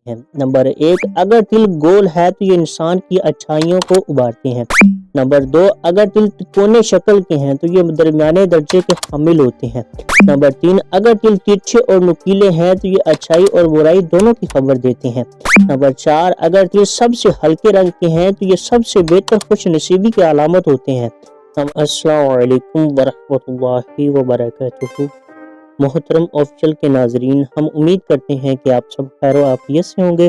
ہیں۔ نمبر 1، اگر دل گول ہے تو یہ انسان کی اچھائیوں کو ابھارتے ہیں۔ نمبر 2، اگر دل تکونے شکل کے ہیں تو یہ درمیانے درجے کے حامل ہوتے ہیں۔ نمبر 3، اگر دل ترچھے اور نکیلے ہیں تو یہ اچھائی اور برائی دونوں کی خبر دیتے ہیں۔ نمبر 4، اگر دل سب سے ہلکے رنگ کے ہیں تو یہ سب سے بہتر خوش نصیبی کی علامت ہوتے ہیں۔ السلام علیکم ورحمۃ اللہ وبرکاتہ۔ محترم آفیشل کے ناظرین، ہم امید کرتے ہیں کہ آپ سب خیر و عافیت سے ہوں گے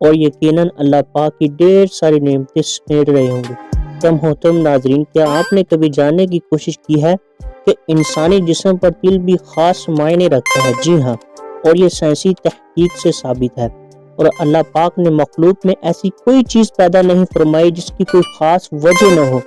اور یقیناً اللہ پاک کی ڈھیر ساری نعمتیں سمیٹ رہے ہوں گے۔ تو محترم ناظرین، کیا آپ نے کبھی جاننے کی کوشش کی ہے کہ انسانی جسم پر دل بھی خاص معنی رکھتا ہے؟ جی ہاں، اور یہ سائنسی تحقیق سے ثابت ہے۔ اور اللہ پاک نے مخلوق میں ایسی کوئی چیز پیدا نہیں فرمائی جس کی کوئی خاص وجہ نہ ہو۔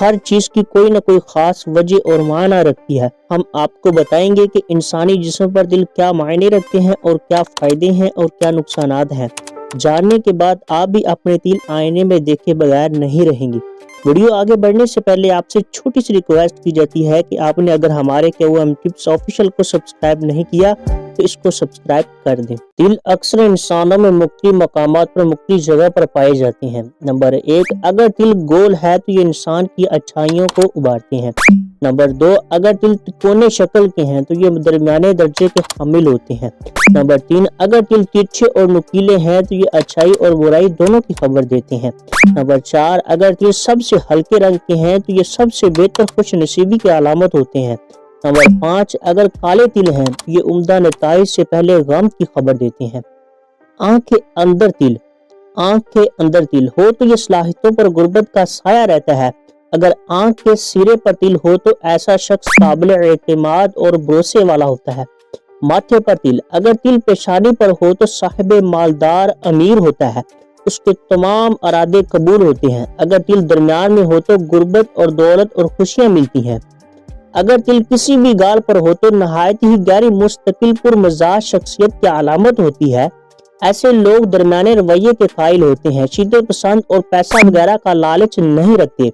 ہر چیز کی کوئی نہ کوئی خاص وجہ اور معنی رکھتی ہے۔ ہم آپ کو بتائیں گے کہ انسانی جسم پر دل کیا معنی رکھتے ہیں اور کیا فائدے ہیں اور کیا نقصانات ہیں۔ جاننے کے بعد آپ بھی اپنے دل آئینے میں دیکھے بغیر نہیں رہیں گے۔ ویڈیو آگے بڑھنے سے پہلے آپ سے چھوٹی سی ریکویسٹ کی جاتی ہے کہ آپ نے اگر ہمارے QM ٹپس آفیشل کو سبسکرائب نہیں کیا تو اس کو سبسکرائب کر دیں۔ دل اکثر انسانوں میں مختلف مقامات پر مختلف جگہ پر پائے جاتے ہیں۔ نمبر 1، اگر دل گول ہے تو یہ انسان کی اچھائیوں کو ابھارتے ہیں۔ نمبر 2، اگر دل تکونے شکل کے ہیں تو یہ درمیانے درجے کے حامل ہوتے ہیں۔ نمبر 3، اگر دل ترچھے اور نکیلے ہیں تو یہ اچھائی اور برائی دونوں کی خبر دیتے ہیں۔ نمبر 4، اگر دل سب سے ہلکے رنگ کے ہیں تو یہ سب سے بہتر خوش نصیبی کی علامت ہوتے ہیں۔ نمبر 5، اگر کالے تل ہیں تو یہ عمدہ نتائج سے پہلے غم کی خبر دیتے ہیں۔ آنکھ کے اندر تل ہو تو یہ صلاحیتوں پر غربت کا سایہ رہتا ہے۔ اگر آنکھ کے سرے پر تل ہو تو ایسا شخص قابل اعتماد اور بھروسے والا ہوتا ہے۔ ماتھے پر تل، اگر تل پیشانی پر ہو تو صاحب مالدار امیر ہوتا ہے، اس کے تمام ارادے قبول ہوتے ہیں۔ اگر تل درمیان میں ہو تو غربت اور دولت اور خوشیاں ملتی ہیں۔ اگر تل کسی بھی گال پر ہو تو نہایت ہی گہری مستقل پر مزاج شخصیت کی علامت ہوتی ہے۔ ایسے لوگ درمیانے رویے کے قائل ہوتے ہیں، شدت پسند اور پیسہ وغیرہ کا لالچ نہیں رکھتے۔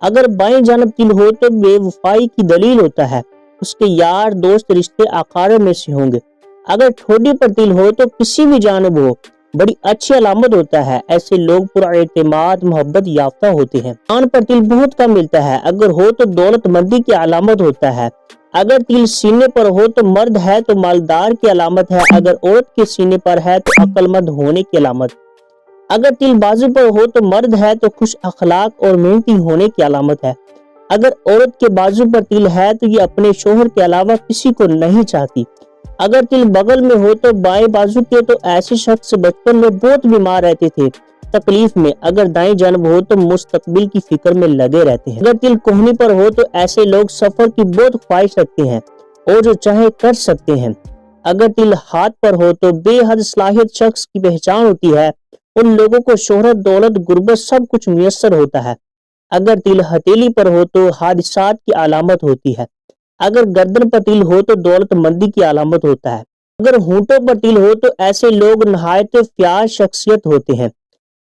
اگر بائیں جانب تل ہو تو بے وفائی کی دلیل ہوتا ہے، اس کے یار دوست رشتے اقارب میں سے ہوں گے۔ اگر ٹھوڈی پر تل ہو تو کسی بھی جانب ہو بڑی اچھی علامت ہوتا ہے، ایسے لوگ پر اعتماد محبت یافتہ ہوتے ہیں۔ کان پر تل بہت کم ملتا ہے، اگر ہو تو دولت مندی کی علامت ہوتا ہے۔ اگر تل سینے پر ہو تو مرد ہے تو مالدار کی علامت ہے، اگر عورت کے سینے پر ہے تو عقل مند ہونے کی علامت۔ اگر تل بازو پر ہو تو مرد ہے تو خوش اخلاق اور محنتی ہونے کی علامت ہے۔ اگر عورت کے بازو پر تل ہے تو یہ اپنے شوہر کے علاوہ کسی کو نہیں چاہتی۔ اگر تل بغل میں ہو تو بائیں بازو کے تو ایسے شخص بچپن میں بہت بیمار رہتے تھے، تکلیف میں۔ اگر دائیں جانب ہو تو مستقبل کی فکر میں لگے رہتے ہیں۔ اگر تل کوہنی پر ہو تو ایسے لوگ سفر کی بہت خواہش رکھتے ہیں اور جو چاہے کر سکتے ہیں۔ اگر تل ہاتھ پر ہو تو بے حد صلاحیت شخص کی پہچان ہوتی ہے، ان لوگوں کو شہرت دولت غربت سب کچھ میسر ہوتا ہے۔ اگر تل ہتھیلی پر ہو تو حادثات کی علامت ہوتی ہے۔ اگر گردن پر تل ہو تو دولت مندی کی علامت ہوتا ہے۔ اگر ہونٹوں پر تل ہو تو ایسے لوگ نہایت فیاض شخصیت ہوتے ہیں۔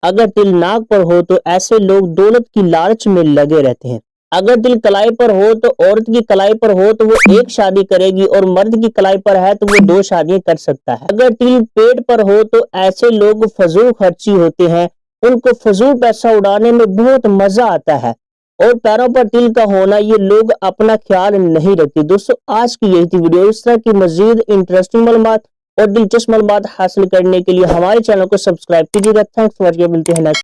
اگر تل ناک پر ہو تو ایسے لوگ دولت کی لالچ میں لگے رہتے ہیں۔ اگر تل کلائی پر ہو تو عورت کی کلائی پر ہو تو وہ ایک شادی کرے گی اور مرد کی کلائی پر ہے تو وہ 2 شادیاں کر سکتا ہے۔ اگر تل پیٹ پر ہو تو ایسے لوگ فضول خرچی ہوتے ہیں، ان کو فضول پیسہ اڑانے میں بہت مزہ آتا ہے۔ اور پیروں پر تل کا ہونا، یہ لوگ اپنا خیال نہیں رکھتے۔ دوستو، آج کی یہی تھی ویڈیو۔ اس طرح کی مزید انٹرسٹنگ معلومات اور دلچسپ معلومات حاصل کرنے کے لیے ہمارے چینل کو سبسکرائب کیجیے گا۔ تھینکس فار واچنگ، ملتے ہیں نیکسٹ